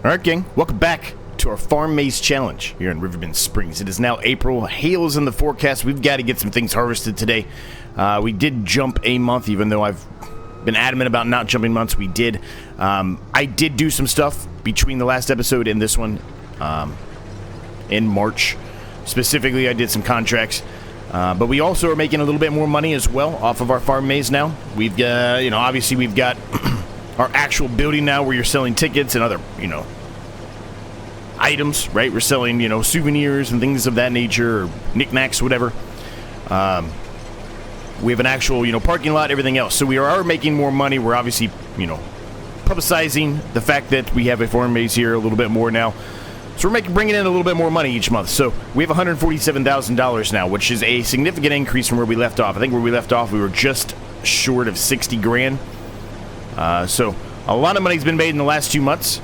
Alright, gang, welcome back to our Farm Maze Challenge here in Riverbend Springs. It is now April. Hail is in the forecast. We've got to get some things harvested today. We did jump a month, even though I've been adamant about not jumping months. We did. I did do some stuff between the last episode and this one in March. Specifically, I did some contracts. But we also are making a little bit more money as well off of our farm maze now. We've got, obviously we've got our actual building now where you're selling tickets and other, items, right? We're selling, souvenirs and things of that nature, or knickknacks, whatever. We have an actual, parking lot, everything else. So we are making more money. We're obviously, publicizing the fact that we have a farm maze here a little bit more now. So we're bringing in a little bit more money each month. So we have $147,000 now, which is a significant increase from where we left off. I think where we left off, we were just short of 60 grand. So a lot of money's been made in the last 2 months.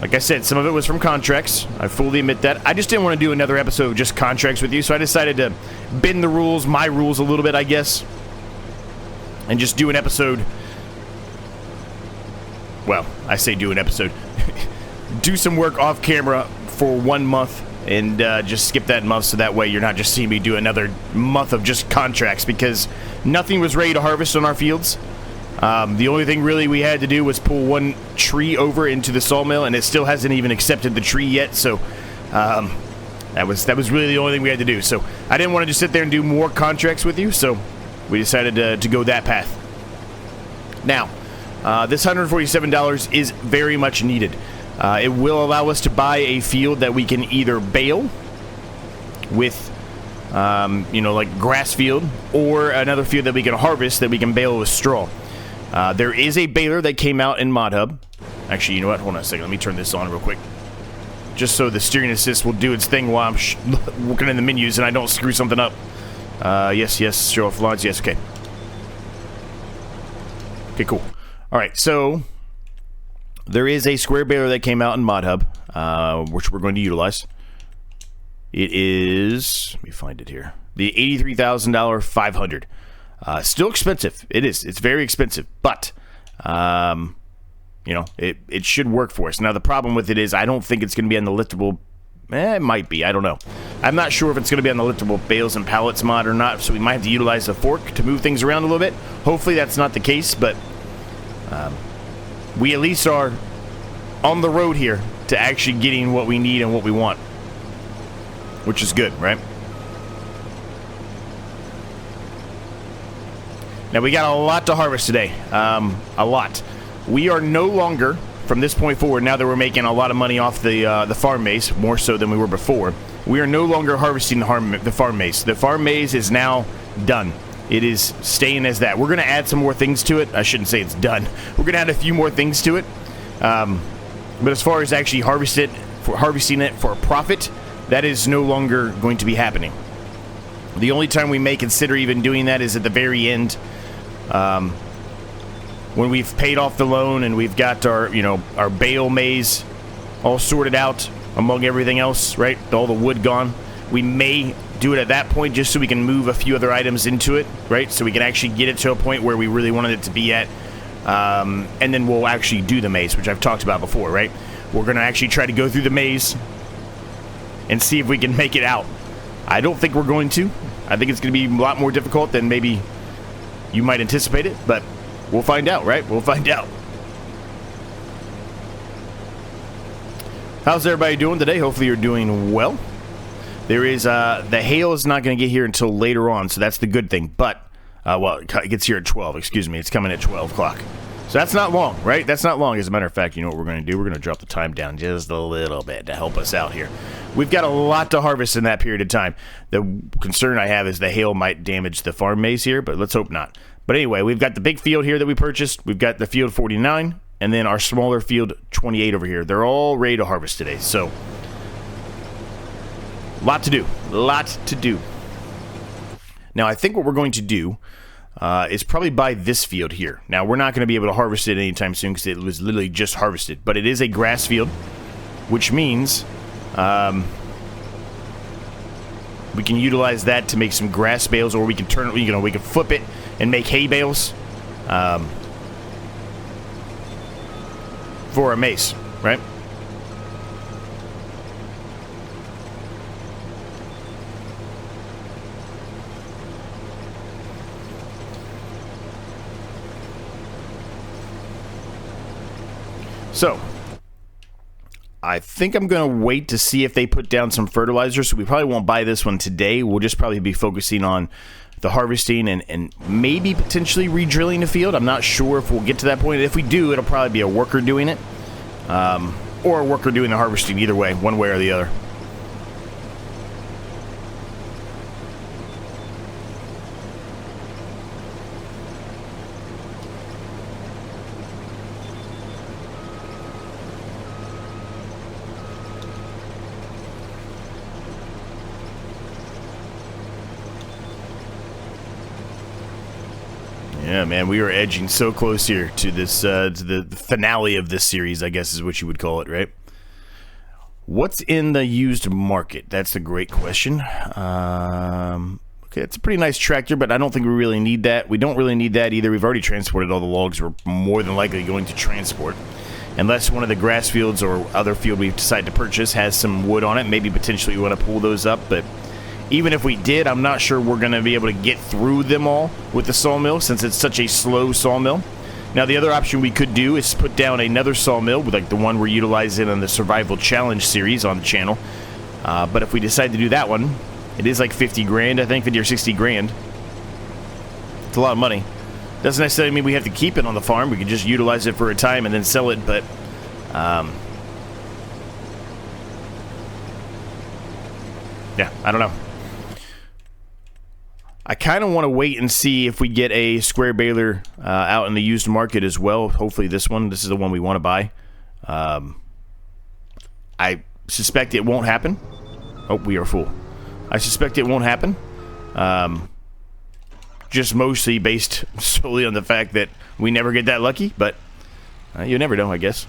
Like I said, some of it was from contracts. I fully admit that. I just didn't want to do another episode of just contracts with you, so I decided to bend the rules, my rules a little bit, I guess, and just do an episode. Well, I say do an episode. Do some work off camera for 1 month and just skip that month, so that way you're not just seeing me do another month of just contracts, because nothing was ready to harvest on our fields. The only thing really we had to do was pull one tree over into the sawmill, and it still hasn't even accepted the tree yet, so that was really the only thing we had to do. So I didn't want to just sit there and do more contracts with you, so we decided to go that path. Now, this $147 is very much needed. It will allow us to buy a field that we can either bale with, like grass field, or another field that we can harvest that we can bale with straw. There is a baler that came out in Mod Hub. Actually, you know what? Hold on a second. Let me turn this on real quick. Just so the steering assist will do its thing while I'm working in the menus and I don't screw something up. Yes, show off lines. Yes, okay. Okay, cool. Alright, so there is a square baler that came out in Mod Hub, which we're going to utilize. It is, let me find it here, the $83,000 500. Still expensive. It is. It's very expensive, but it should work for us. Now the problem with it is I don't think it's going to be on the liftable. It might be. I don't know. I'm not sure if it's going to be on the liftable bales and pallets mod or not. So we might have to utilize a fork to move things around a little bit. Hopefully that's not the case, but we at least are on the road here to actually getting what we need and what we want, which is good, right? Now, we got a lot to harvest today. A lot. We are no longer, from this point forward, now that we're making a lot of money off the farm maze, more so than we were before, we are no longer harvesting the farm maze. The farm maze is now done. It is staying as that. We're going to add some more things to it. I shouldn't say it's done. We're going to add a few more things to it. But as far as actually harvesting it for a profit, that is no longer going to be happening. The only time we may consider even doing that is at the very end. When we've paid off the loan and we've got our, our bale maze all sorted out among everything else, right? All the wood gone. We may do it at that point just so we can move a few other items into it, right? So we can actually get it to a point where we really wanted it to be at. And then we'll actually do the maze, which I've talked about before, right? We're going to actually try to go through the maze and see if we can make it out. I don't think we're going to. I think it's going to be a lot more difficult than maybe you might anticipate it, but we'll find out, right? We'll find out. How's everybody doing today? Hopefully you're doing well. There is, the hail is not going to get here until later on, so that's the good thing. But, well, it gets here at 12, excuse me. It's coming at 12 o'clock. So that's not long, right? That's not long. As a matter of fact, you know what we're going to do? We're going to drop the time down just a little bit to help us out here. We've got a lot to harvest in that period of time. The concern I have is the hail might damage the farm maze here, but let's hope not. But anyway, we've got the big field here that we purchased. We've got the field 49, and then our smaller field 28 over here. They're all ready to harvest today, so lot to do. Lot to do. Now, I think what we're going to do is probably buy this field here. Now, we're not going to be able to harvest it anytime soon because it was literally just harvested. But it is a grass field, which means we can utilize that to make some grass bales, or we can turn it, we can flip it and make hay bales for a mace, right? So, I think I'm going to wait to see if they put down some fertilizer, so we probably won't buy this one today. We'll just probably be focusing on the harvesting and maybe potentially re-drilling the field. I'm not sure if we'll get to that point. If we do, it'll probably be a worker doing it, or a worker doing the harvesting, either way, one way or the other. Yeah, man, we are edging so close here to this, to the finale of this series, I guess is what you would call it, right? What's in the used market? That's a great question. Okay, it's a pretty nice tractor, but I don't think we really need that. We don't really need that either. We've already transported all the logs we're more than likely going to transport. Unless one of the grass fields or other field we decide to purchase has some wood on it, maybe potentially we want to pull those up, but even if we did, I'm not sure we're going to be able to get through them all with the sawmill since it's such a slow sawmill. Now, the other option we could do is put down another sawmill, with like the one we're utilizing in the Survival Challenge series on the channel. But if we decide to do that one, it is like 50 grand, I think, 50 or 60 grand. It's a lot of money. Doesn't necessarily mean we have to keep it on the farm. We could just utilize it for a time and then sell it, but yeah, I don't know. I kind of want to wait and see if we get a square baler out in the used market as well. Hopefully this is the one we want to buy. I suspect it won't happen. Oh, we are full. I suspect it won't happen. Just mostly based solely on the fact that we never get that lucky, but you never know, I guess.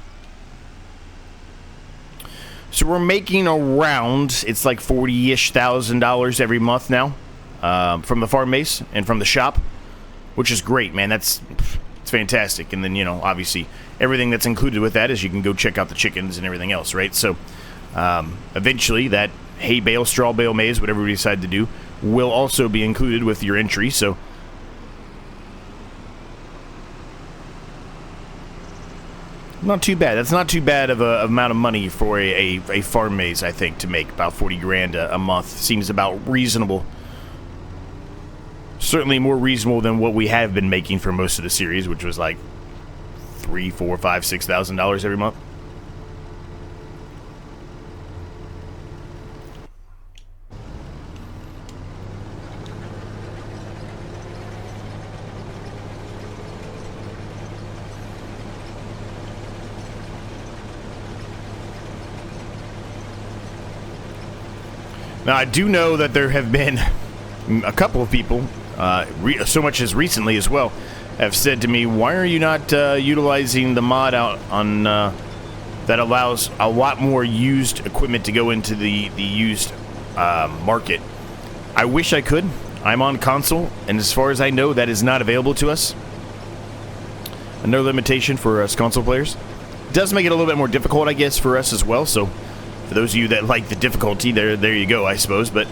So we're making around, it's like $40,000-ish every month now. From the farm base and from the shop, which is great, man. It's fantastic. And then, you know, obviously everything that's included with that is you can go check out the chickens and everything else, right? So eventually that hay bale, straw bale, maize, whatever we decide to do, will also be included with your entry. So not too bad. That's not too bad of a amount of money for a farm maize, I think, to make about 40 grand a month. Seems about reasonable. Certainly more reasonable than what we have been making for most of the series, which was like $3,000, $4,000, $5,000, $6,000 every month. Now, I do know that there have been a couple of people, so much as recently as well, have said to me, why are you not utilizing the mod out on that allows a lot more used equipment to go into the used market? I wish I could. I'm on console, and as far as I know, that is not available to us. Another limitation for us console players. It does make it a little bit more difficult, I guess, for us as well, so for those of you that like the difficulty, there you go, I suppose, but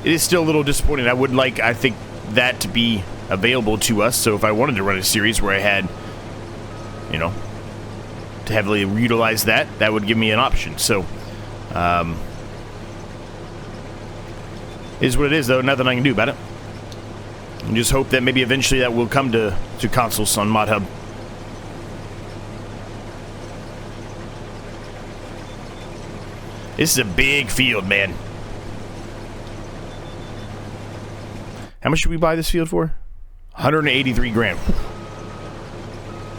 it is still a little disappointing. I would like, I think, that to be available to us. So if I wanted to run a series where I had, you know, to heavily utilize that, that would give me an option. So, is what it is, though. Nothing I can do about it. And just hope that maybe eventually that will come to consoles on Mod Hub. This is a big field, man. How much should we buy this field for? 183 grand.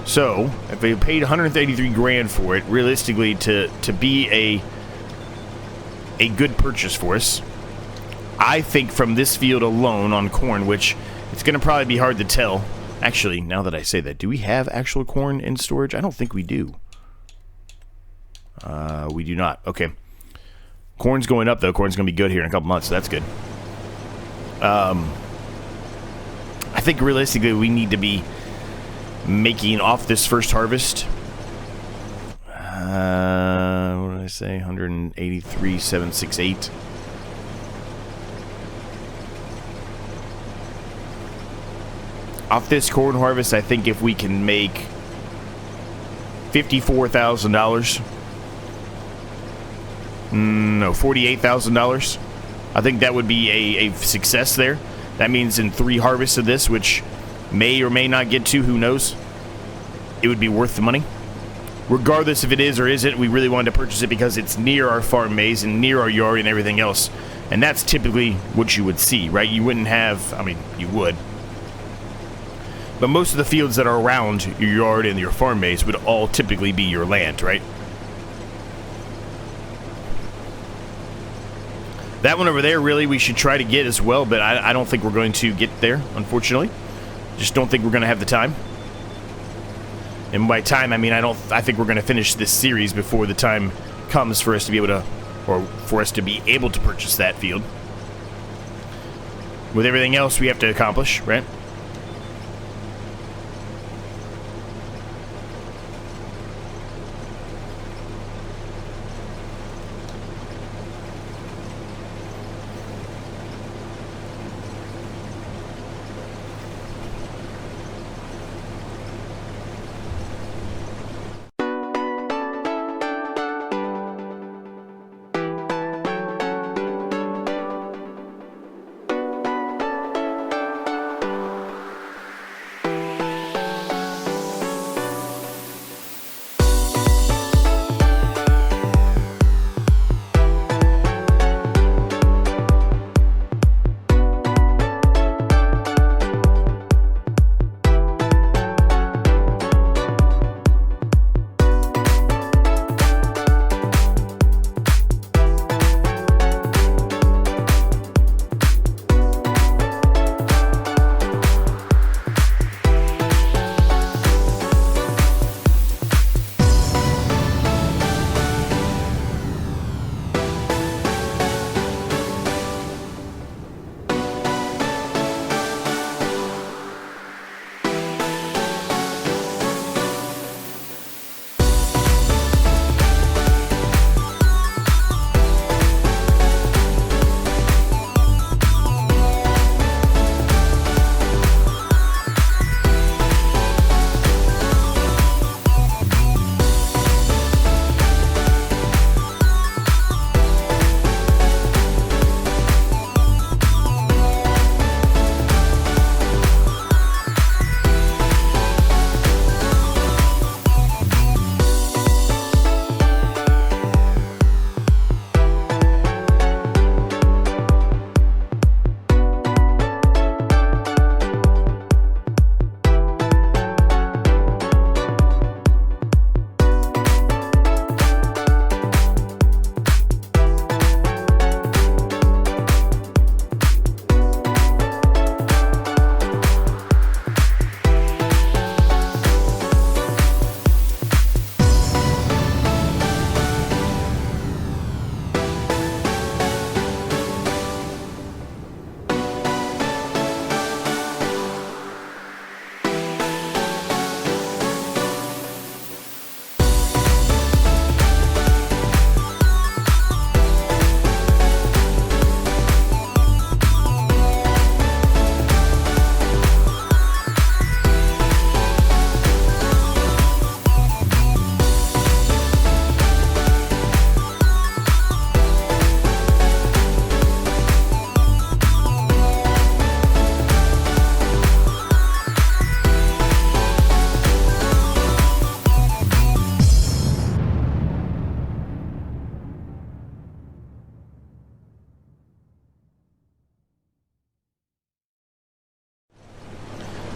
So, if they paid 183 grand for it, realistically, to be a good purchase for us, I think from this field alone on corn, which it's going to probably be hard to tell. Actually, now that I say that, do we have actual corn in storage? I don't think we do. We do not. Okay. Corn's going up, though. Corn's going to be good here in a couple months, so that's good. I think realistically we need to be making off this first harvest. What did I say? 183,768. Off this corn harvest, I think if we can make $54,000. No, $48,000. I think that would be a success there. That means in 3 harvests of this, which may or may not get to, who knows, it would be worth the money. Regardless if it is or isn't, we really wanted to purchase it because it's near our farm maze and near our yard and everything else. And that's typically what you would see, right? You wouldn't have, I mean, you would. But most of the fields that are around your yard and your farm maze would all typically be your land, right? That one over there, really, we should try to get as well, but I don't think we're going to get there, unfortunately. Just don't think we're going to have the time. And by time, I mean, I think we're going to finish this series before the time comes for us to be able to, or for us to be able to purchase that field. With everything else we have to accomplish, right?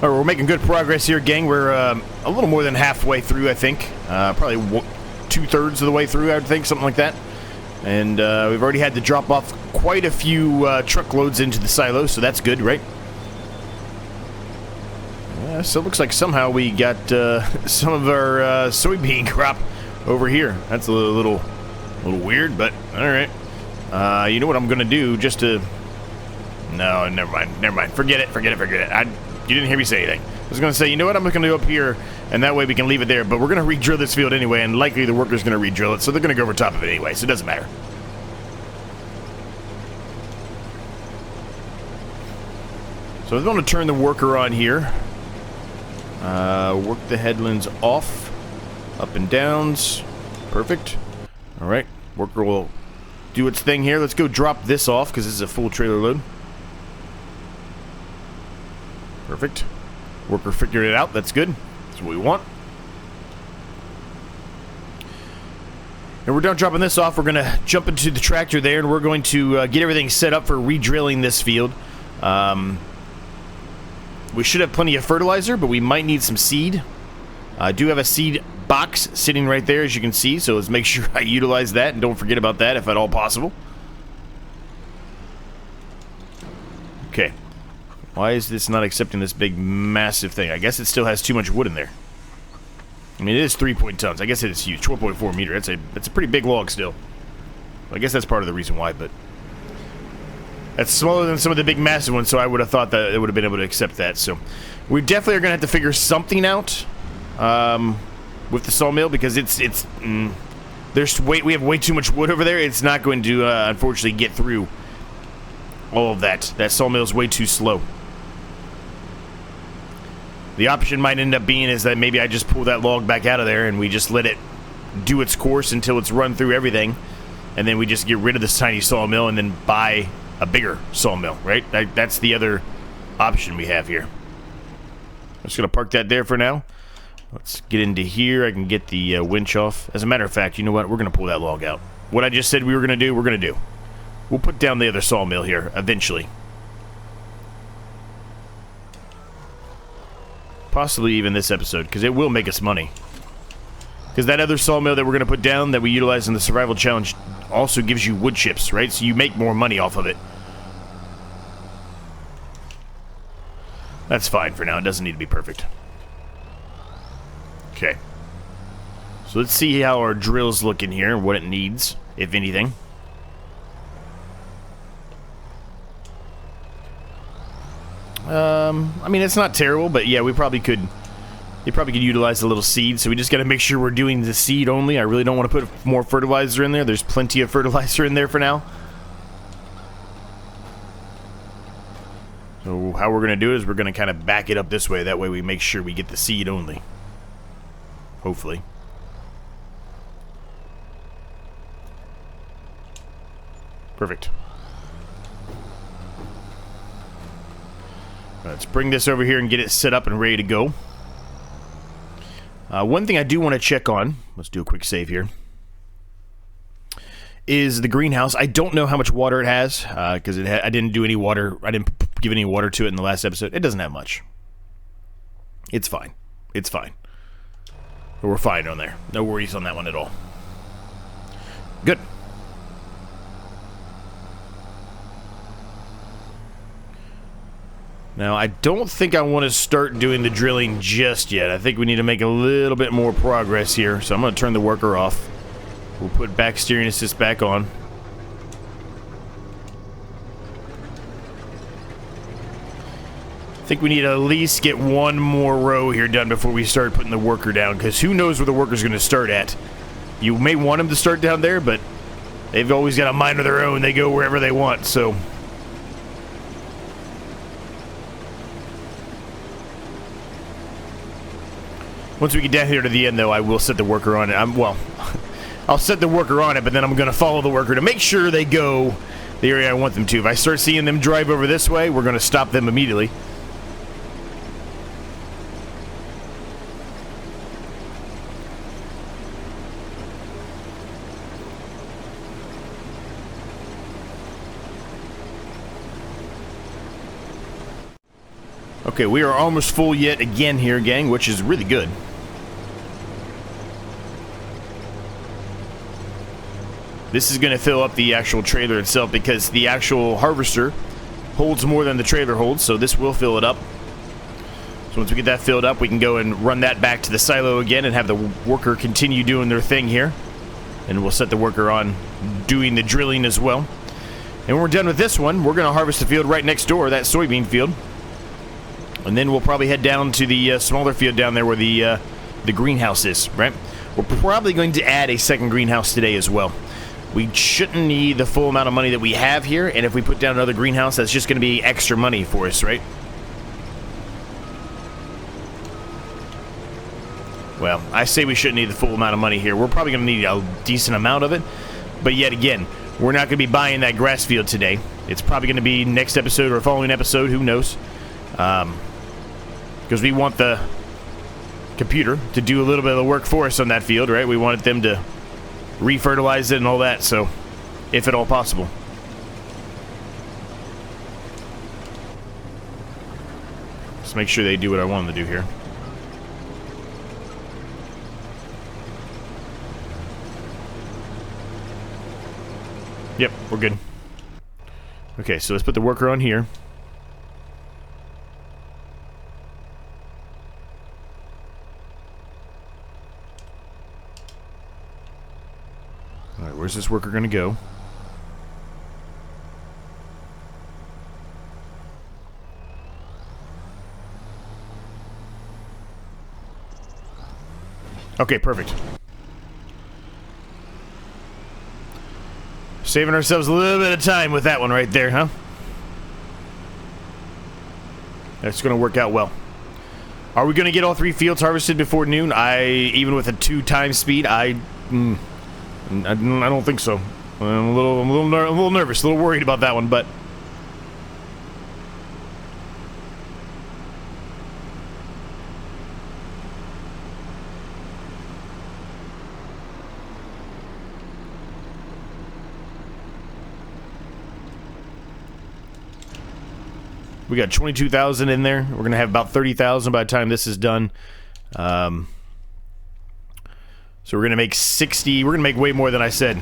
All right, we're making good progress here, gang. We're a little more than halfway through, I think. Probably 2/3 of the way through, I would think, something like that. And we've already had to drop off quite a few truckloads into the silo, so that's good, right? So it looks like somehow we got some of our soybean crop over here. That's a little weird, but all right. You know what I'm gonna do just to... No, never mind. Forget it. You didn't hear me say anything. I was gonna say, you know what, I'm gonna go up here, and that way we can leave it there. But we're gonna re-drill this field anyway, and likely the worker's gonna re-drill it, so they're gonna go over top of it anyway. So it doesn't matter. So I'm going to turn the worker on here. Work the headlands off. Up and downs. Perfect. All right. Worker will do its thing here. Let's go drop this off because this is a full trailer load. Perfect. Worker figured it out. That's good. That's what we want. And we're done dropping this off. We're going to jump into the tractor there, and we're going to get everything set up for re-drilling this field. We should have plenty of fertilizer, but we might need some seed. I do have a seed box sitting right there, as you can see, so let's make sure I utilize that, and don't forget about that if at all possible. Okay. Why is this not accepting this big, massive thing? I guess it still has too much wood in there. I mean, it is 3 tons. I guess it is huge. 12.4 meter. That's a pretty big log still. I guess that's part of the reason why, but that's smaller than some of the big, massive ones, so I would have thought that it would have been able to accept that. So we definitely are going to have to figure something out with the sawmill, because we have way too much wood over there. It's not going to, unfortunately, get through all of that. That sawmill is way too slow. The option might end up being is that maybe I just pull that log back out of there and we just let it do its course until it's run through everything, and then we just get rid of this tiny sawmill and then buy a bigger sawmill, right? That's the other option we have here. I'm just going to park that there for now. Let's get into here. I can get the winch off. As a matter of fact, you know what? We're going to pull that log out. What I just said we were going to do, we're going to do. We'll put down the other sawmill here eventually. Possibly even this episode, because it will make us money. Because that other sawmill that we're going to put down that we utilize in the survival challenge also gives you wood chips, right? So you make more money off of it. That's fine for now. It doesn't need to be perfect. Okay. So let's see how our drill's looking here, what it needs, if anything. I mean, it's not terrible, but yeah, you probably could utilize a little seed, so we just got to make sure we're doing the seed only. I really don't want to put more fertilizer in there. There's plenty of fertilizer in there for now. So how we're going to do it is we're going to kind of back it up this way. That way we make sure we get the seed only. Hopefully. Perfect. Let's bring this over here and get it set up and ready to go. One thing I do want to check on, let's do a quick save here, is the greenhouse. I don't know how much water it has, because I didn't do any water. I didn't give any water to it in the last episode. It doesn't have much. It's fine. It's fine. We're fine on there. No worries on that one at all. Good. Now, I don't think I want to start doing the drilling just yet. I think we need to make a little bit more progress here. So I'm going to turn the worker off. We'll put back steering assist back on. I think we need to at least get one more row here done before we start putting the worker down, because who knows where the worker's going to start at. You may want him to start down there, but they've always got a mind of their own. They go wherever they want, so... Once we get down here to the end, though, I will set the worker on it. I'll set the worker on it, but then I'm going to follow the worker to make sure they go the area I want them to. If I start seeing them drive over this way, we're going to stop them immediately. Okay, we are almost full yet again here, gang, which is really good. This is going to fill up the actual trailer itself, because the actual harvester holds more than the trailer holds, so this will fill it up. So once we get that filled up, we can go and run that back to the silo again and have the worker continue doing their thing here. And we'll set the worker on doing the drilling as well. And when we're done with this one, we're going to harvest the field right next door, that soybean field. And then we'll probably head down to the smaller field down there where the greenhouse is, right? We're probably going to add a second greenhouse today as well. We shouldn't need the full amount of money that we have here, and if we put down another greenhouse, that's just going to be extra money for us, right? well, I say we shouldn't need the full amount of money here. We're probably going to need a decent amount of it. But yet again, we're not going to be buying that grass field today. It's probably going to be next episode or following episode. Who knows? Because we want the computer to do a little bit of the work for us on that field, right? We wanted them to refertilize it and all that, so if at all possible. Just make sure they do what I want them to do here. Yep, we're good. Okay, so let's put the worker on here. Alright, where's this worker gonna go? Okay, perfect. Saving ourselves a little bit of time with that one right there, huh? That's going to work out well. Are we going to get all 3 fields harvested before noon? Even with a 2 times speed, I don't think so. I'm a little nervous, a little worried about that one, but we got 22,000 in there. We're gonna have about 30,000 by the time this is done. So we're gonna make 60. We're gonna make way more than I said.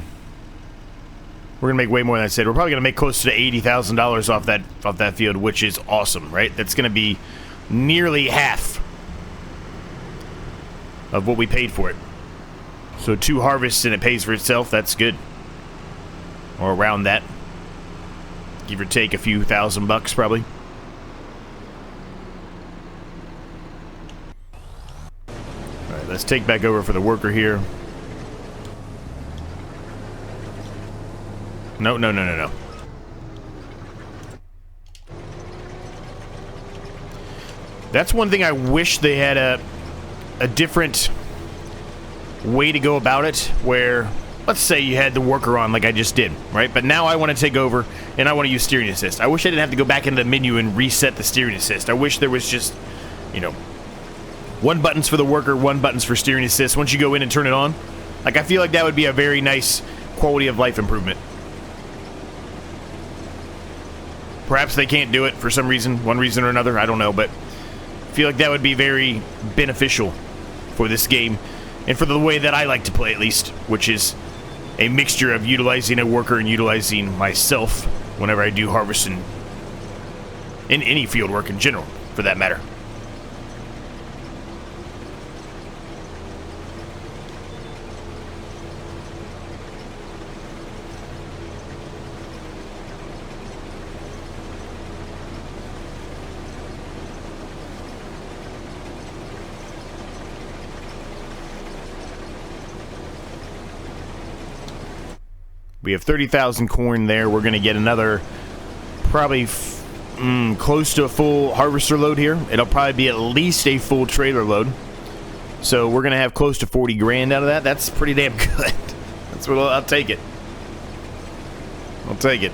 We're probably gonna make close to $80,000 off that field, which is awesome, right? That's gonna be nearly half of what we paid for it. So 2 harvests and it pays for itself. That's good, or around that, give or take a few $1,000 probably. Let's take back over for the worker here. No. That's one thing I wish they had a different way to go about it, where, let's say you had the worker on like I just did, right? But now I want to take over and I want to use steering assist. I wish I didn't have to go back into the menu and reset the steering assist. I wish there was just, you know, 1 button's for the worker, 1 button's for steering assist. Once you go in and turn it on, like, I feel like that would be a very nice quality of life improvement. Perhaps they can't do it for some reason, one reason or another, I don't know, but I feel like that would be very beneficial for this game, and for the way that I like to play, at least, which is a mixture of utilizing a worker and utilizing myself whenever I do harvesting, in any field work in general, for that matter. We have 30,000 corn there. We're going to get another, probably close to a full harvester load here. It'll probably be at least a full trailer load. So we're going to have close to 40 grand out of that. That's pretty damn good. That's what I'll take it. I'll take it.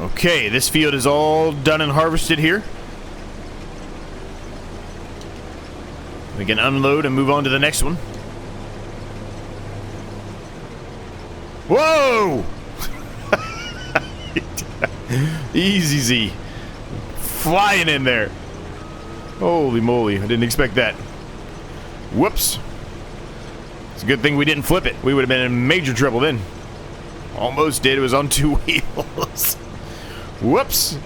Okay, this field is all done and harvested here. We can unload and move on to the next one. Whoa! Easy Z. Flying in there. Holy moly, I didn't expect that. Whoops. It's a good thing we didn't flip it. We would have been in major trouble then. Almost did. It was on 2 wheels. Whoops.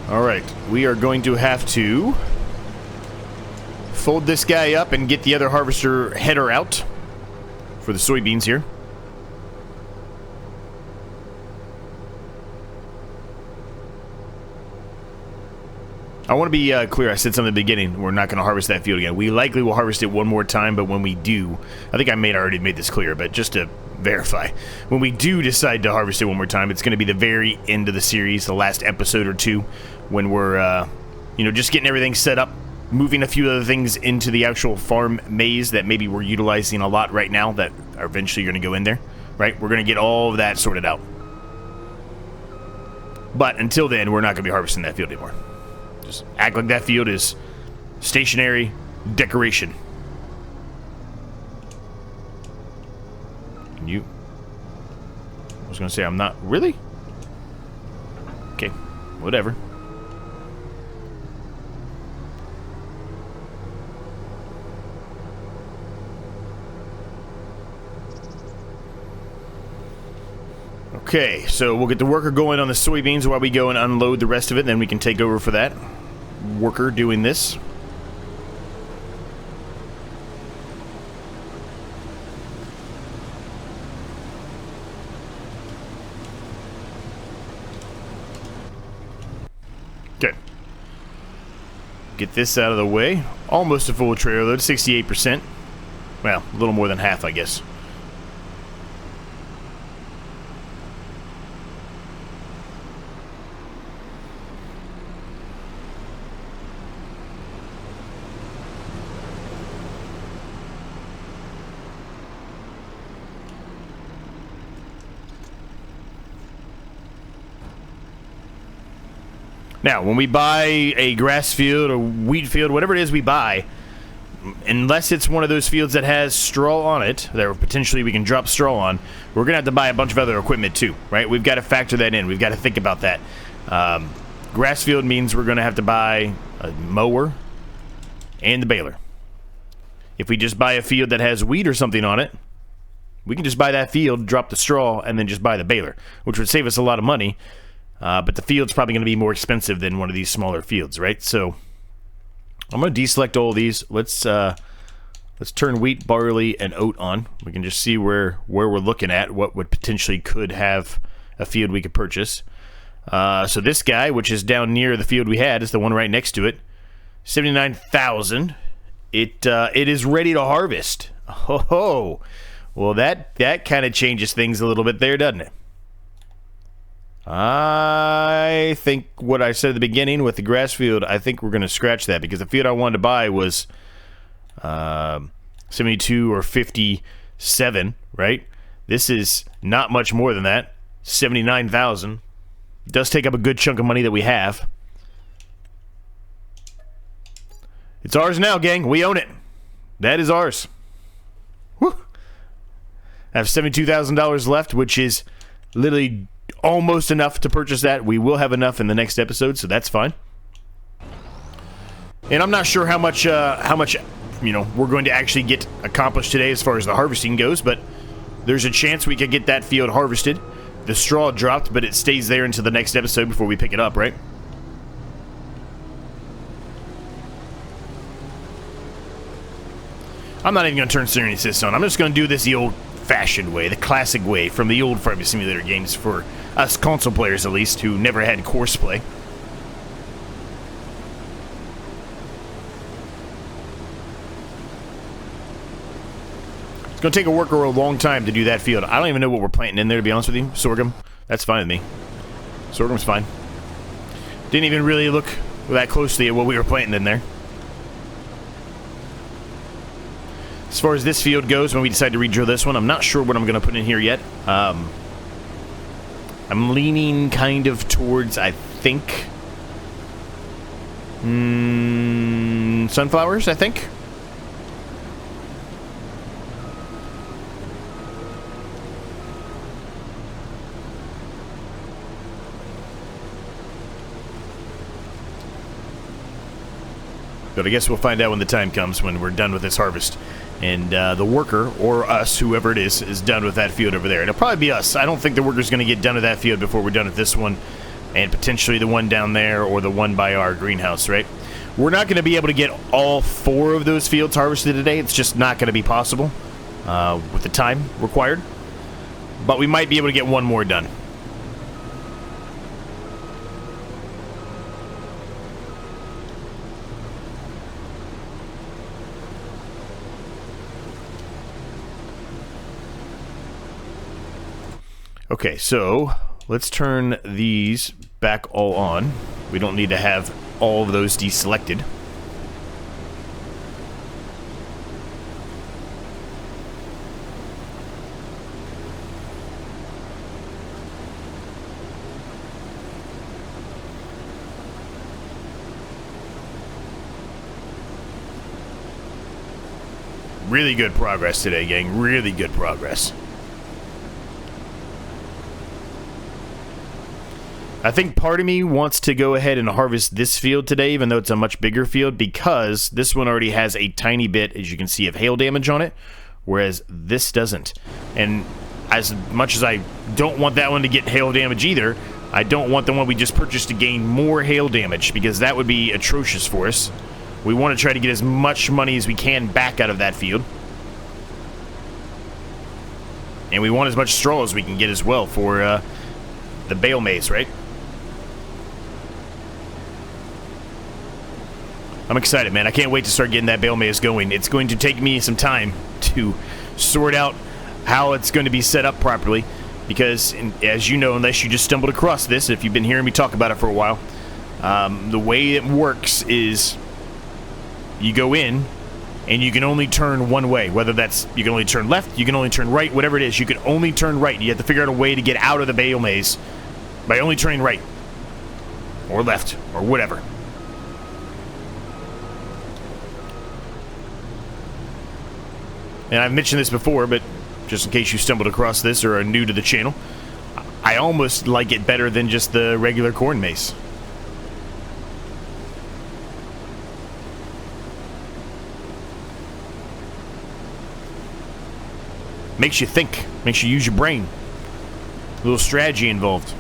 Alright, we are going to have to fold this guy up and get the other harvester header out for the soybeans here. I want to be clear. I said something at the beginning. We're not going to harvest that field again. We likely will harvest it one more time, but when we do, I think I already made this clear, but just to verify, when we do decide to harvest it one more time, it's going to be the very end of the series, the last episode or two, when we're, you know, just getting everything set up, moving a few other things into the actual farm maze that maybe we're utilizing a lot right now that are eventually going to go in there, right? We're going to get all of that sorted out. But until then, we're not going to be harvesting that field anymore. Just act like that field is stationary decoration. I was going to say I'm not... Really? Okay, whatever. Okay, so we'll get the worker going on the soybeans while we go and unload the rest of it, and then we can take over for that worker doing this. Okay. Get this out of the way. Almost a full trailer load, 68%. Well, a little more than half, I guess. Now, when we buy a grass field or wheat field, whatever it is we buy, unless it's one of those fields that has straw on it, that potentially we can drop straw on, we're going to have to buy a bunch of other equipment too, right? We've got to factor that in. We've got to think about that. Grass field means we're going to have to buy a mower and the baler. If we just buy a field that has wheat or something on it, we can just buy that field, drop the straw, and then just buy the baler, which would save us a lot of money. But the field's probably going to be more expensive than one of these smaller fields, right? So I'm going to deselect all these. Let's turn wheat, barley, and oat on. We can just see where we're looking at, what would potentially could have a field we could purchase. So this guy, which is down near the field we had, is the one right next to it. 79,000. It is ready to harvest. Oh, well that kind of changes things a little bit there, doesn't it? I think what I said at the beginning with the grass field, I think we're going to scratch that because the field I wanted to buy was 72 or 57, right? This is not much more than that. 79,000. Does take up a good chunk of money that we have. It's ours now, gang. We own it. That is ours. Whew. I have $72,000 left, which is literally almost enough to purchase that. We will have enough in the next episode, so that's fine. And I'm not sure how much you know, we're going to actually get accomplished today as far as the harvesting goes, but there's a chance we could get that field harvested. The straw dropped, but it stays there until the next episode before we pick it up, right? I'm not even going to turn steering assist on. I'm just going to do this the old-fashioned way, the classic way from the old Farming Simulator games for us console players, at least, who never had course play. It's going to take a worker a long time to do that field. I don't even know what we're planting in there, to be honest with you. Sorghum. That's fine with me. Sorghum's fine. Didn't even really look that closely at what we were planting in there. As far as this field goes, when we decide to re-drill this one, I'm not sure what I'm going to put in here yet. I'm leaning kind of towards, I think, sunflowers, I think. But I guess we'll find out when the time comes, when we're done with this harvest. And the worker, or us, whoever it is done with that field over there. It'll probably be us. I don't think the worker's going to get done with that field before we're done with this one. And potentially the one down there, or the one by our greenhouse, right? We're not going to be able to get all 4 of those fields harvested today. It's just not going to be possible with the time required. But we might be able to get one more done. Okay, so let's turn these back all on. We don't need to have all of those deselected. Really good progress today, gang. Really good progress. I think part of me wants to go ahead and harvest this field today, even though it's a much bigger field, because this one already has a tiny bit, as you can see, of hail damage on it, whereas this doesn't. And as much as I don't want that one to get hail damage either, I don't want the one we just purchased to gain more hail damage, because that would be atrocious for us. We want to try to get as much money as we can back out of that field. And we want as much straw as we can get as well for the bale maize, right? I'm excited, man. I can't wait to start getting that bale maize going. It's going to take me some time to sort out how it's going to be set up properly. Because, as you know, unless you just stumbled across this, if you've been hearing me talk about it for a while, the way it works is you go in and you can only turn one way. Whether that's, you can only turn left, you can only turn right, whatever it is, you can only turn right. You have to figure out a way to get out of the bale maze by only turning right or left or whatever. And I've mentioned this before, but just in case you stumbled across this or are new to the channel, I almost like it better than just the regular corn maze. Makes you think, makes you use your brain. A little strategy involved.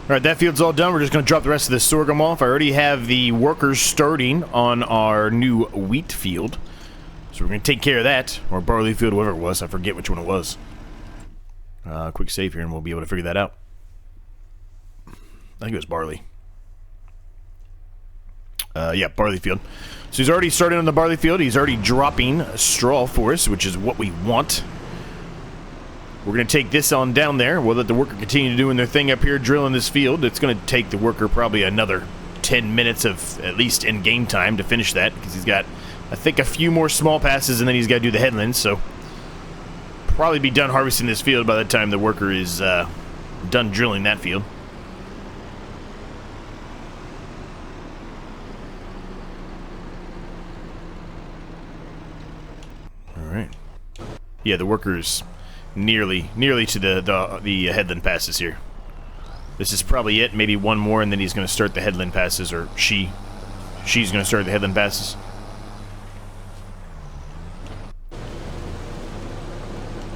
Alright, that field's all done. We're just going to drop the rest of the sorghum off. I already have the workers starting on our new wheat field. So we're going to take care of that. Or barley field, whatever it was. I forget which one it was. Quick save here and we'll be able to figure that out. I think it was barley. Yeah, barley field. So he's already started on the barley field. He's already dropping straw for us, which is what we want. We're going to take this on down there. We'll let the worker continue doing their thing up here, drilling this field. It's going to take the worker probably another 10 minutes of at least in-game time to finish that, because he's got, I think, a few more small passes, and then he's got to do the headlands, so probably be done harvesting this field by the time the worker is done drilling that field. All right. Yeah, the worker's nearly to the headland passes here. This is probably it. Maybe one more, and then he's going to start the headland passes, or she's going to start the headland passes.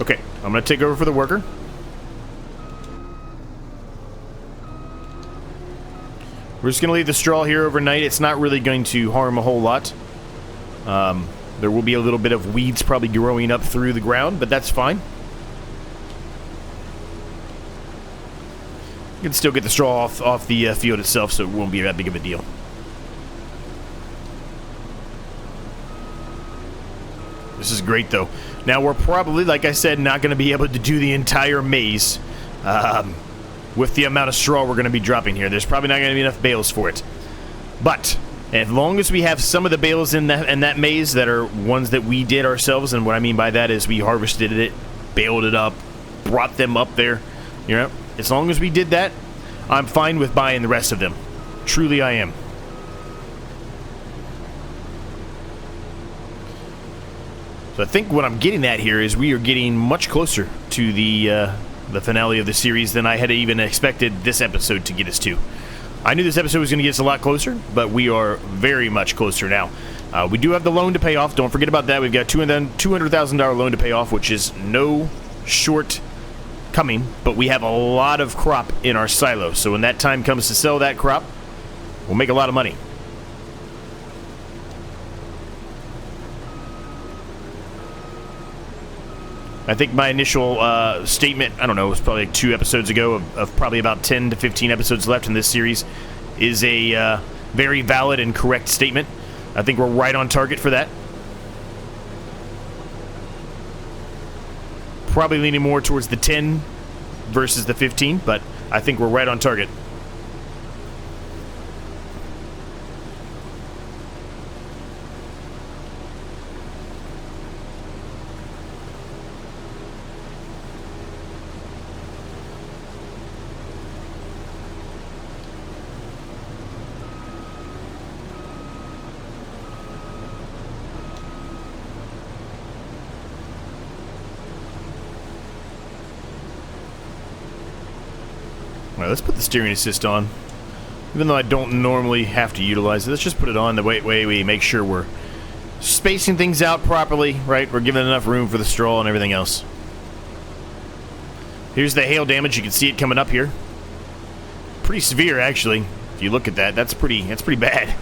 Okay, I'm going to take over for the worker. We're just going to leave the straw here overnight. It's not really going to harm a whole lot. There will be a little bit of weeds probably growing up through the ground, but that's fine. You can still get the straw off the field itself, so it won't be that big of a deal. This is great, though. Now, we're probably, like I said, not going to be able to do the entire maze with the amount of straw we're going to be dropping here. There's probably not going to be enough bales for it. But as long as we have some of the bales in that maze that are ones that we did ourselves, and what I mean by that is we harvested it, baled it up, brought them up there, you know, as long as we did that, I'm fine with buying the rest of them. Truly, I am. So I think what I'm getting at here is we are getting much closer to the finale of the series than I had even expected this episode to get us to. I knew this episode was going to get us a lot closer, but we are very much closer now. We do have the loan to pay off. Don't forget about that. We've got $200,000 loan to pay off, which is no short coming, but we have a lot of crop in our silo. So when that time comes to sell that crop, we'll make a lot of money. I think my initial statement, I don't know, it was probably like 2 episodes ago of probably about 10 to 15 episodes left in this series, is a very valid and correct statement. I think we're right on target for that. Probably leaning more towards the 10 versus the 15, but I think we're right on target. Alright, let's put the steering assist on. Even though I don't normally have to utilize it, let's just put it on the way we make sure we're spacing things out properly, right? We're giving enough room for the straw and everything else. Here's the hail damage. You can see it coming up here. Pretty severe, actually. If you look at that, that's pretty bad.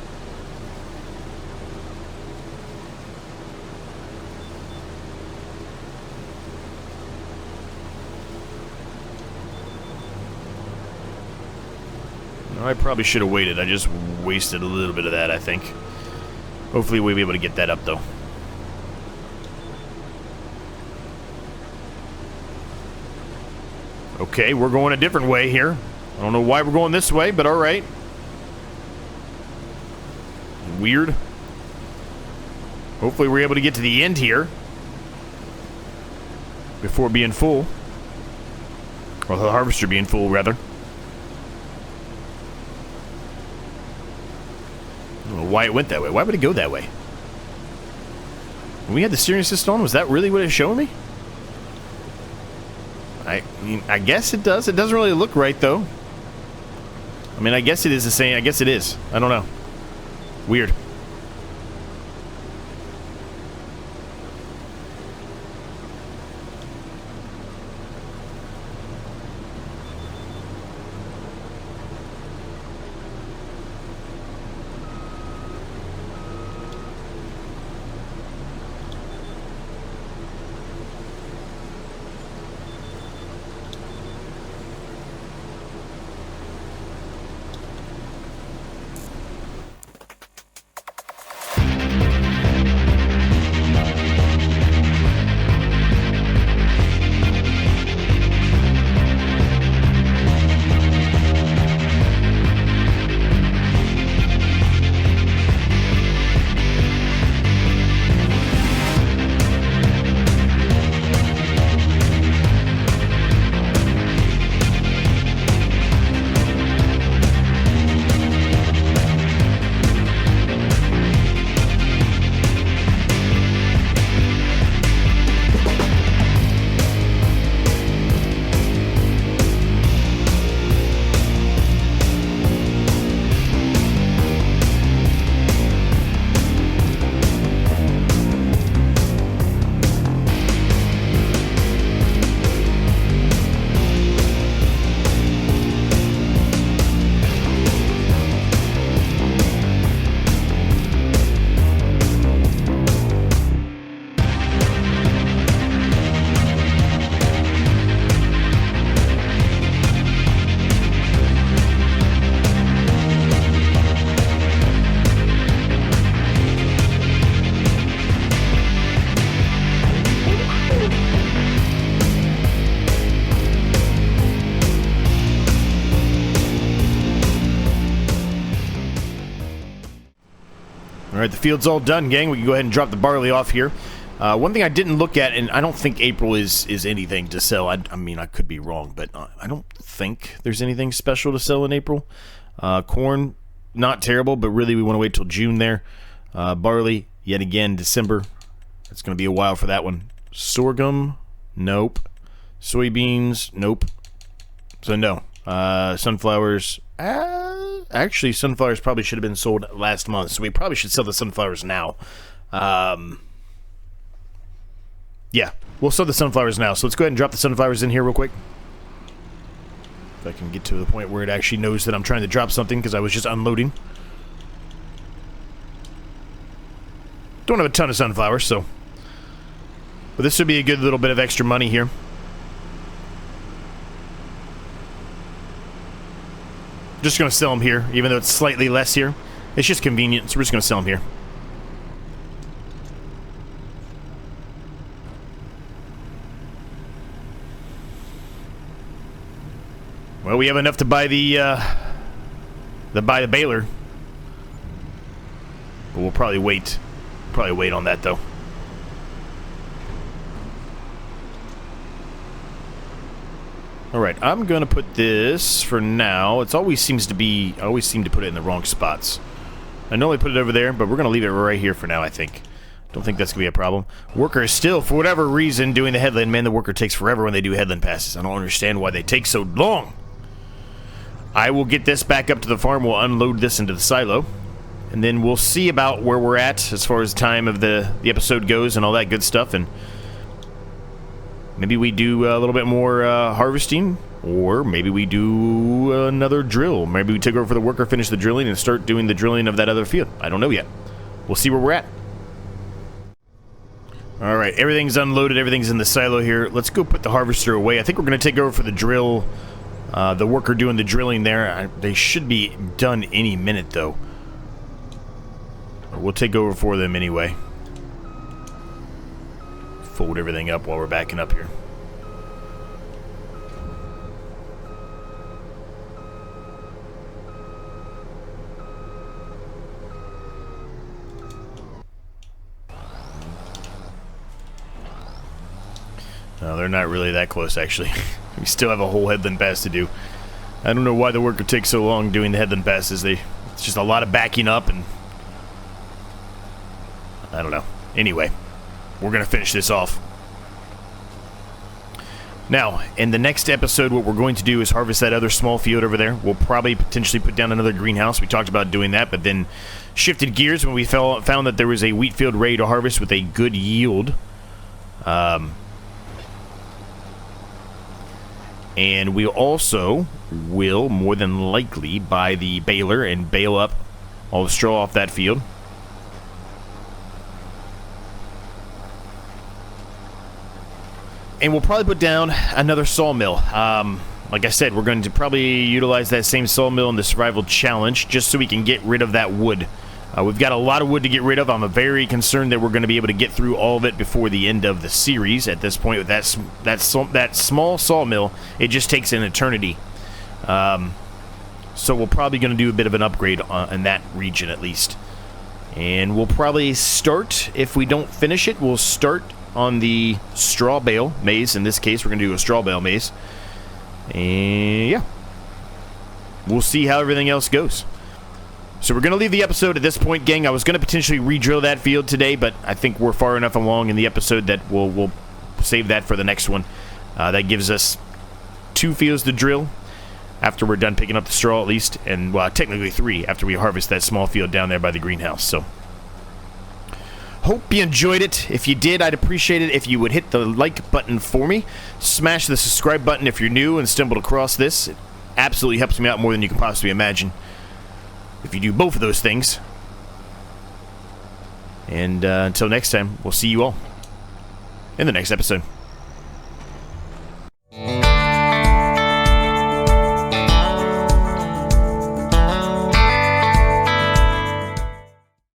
I probably should have waited. I just wasted a little bit of that, I think. Hopefully we'll be able to get that up, though. Okay, we're going a different way here. I don't know why we're going this way, but alright. Weird. Hopefully we're able to get to the end here before being full. Or the harvester being full, rather. I don't know why it went that way. Why would it go that way? When we had the steering assist on, was that really what it's showing me? I mean, I guess it does. It doesn't really look right, though. I mean, I guess it is the same. I guess it is. I don't know. Weird. All right, the field's all done, gang. We can go ahead and drop the barley off here. One thing I didn't look at, and I don't think April is anything to sell. I mean, I could be wrong, but I don't think there's anything special to sell in April. Corn, not terrible, but really we want to wait till June there. Barley, yet again, December. It's going to be a while for that one. Sorghum, nope. Soybeans, nope. So no. Sunflowers, actually sunflowers probably should have been sold last month, so we probably should sell the sunflowers now. Yeah, we'll sell the sunflowers now, so let's go ahead and drop the sunflowers in here real quick. If I can get to the point where it actually knows that I'm trying to drop something, because I was just unloading. Don't have a ton of sunflowers, so... But this would be a good little bit of extra money here. Just going to sell them here, even though it's slightly less here. It's just convenient, so we're just going to sell them here. Well, we have enough to buy the baler. But we'll probably wait. Probably wait on that, though. Alright, I'm gonna put this for now. It's always seems to be... I always seem to put it in the wrong spots. I normally put it over there, but we're gonna leave it right here for now, I think. Don't think that's gonna be a problem. Worker is still, for whatever reason, doing the headland. Man, the worker takes forever when they do headland passes. I don't understand why they take so long. I will get this back up to the farm. We'll unload this into the silo. And then we'll see about where we're at as far as time of the episode goes and all that good stuff. And maybe we do a little bit more harvesting, or maybe we do another drill. Maybe we take over for the worker, finish the drilling, and start doing the drilling of that other field. I don't know yet. We'll see where we're at. Alright, everything's unloaded. Everything's in the silo here. Let's go put the harvester away. I think we're going to take over for the drill. The worker doing the drilling there. They should be done any minute, though. We'll take over for them anyway. Fold everything up while we're backing up here. No, they're not really that close, actually. We still have a whole headland pass to do. I don't know why the worker takes so long doing the headland passes. It's just a lot of backing up, and I don't know. Anyway, we're going to finish this off. Now, in the next episode, what we're going to do is harvest that other small field over there. We'll probably potentially put down another greenhouse. We talked about doing that, but then shifted gears when we found that there was a wheat field ready to harvest with a good yield. And we also will, more than likely, buy the baler and bale up all the straw off that field. And we'll probably put down another sawmill. Like I said, we're going to probably utilize that same sawmill in the survival challenge just so we can get rid of that wood. We've got a lot of wood to get rid of. I'm very concerned that we're going to be able to get through all of it before the end of the series. At this point, with that small sawmill, it just takes an eternity. So we're probably going to do a bit of an upgrade in that region at least. And we'll probably start, if we don't finish it, we'll start on the straw bale maize. In this case, we're going to do a straw bale maize. And yeah, we'll see how everything else goes. So we're going to leave the episode at this point, gang. I was going to potentially re-drill that field today, but I think we're far enough along in the episode that we'll save that for the next one. That gives us 2 fields to drill after we're done picking up the straw, at least. And, well, technically 3 after we harvest that small field down there by the greenhouse. So hope you enjoyed it. If you did, I'd appreciate it if you would hit the like button for me. Smash the subscribe button if you're new and stumbled across this. It absolutely helps me out more than you can possibly imagine if you do both of those things. And until next time, we'll see you all in the next episode.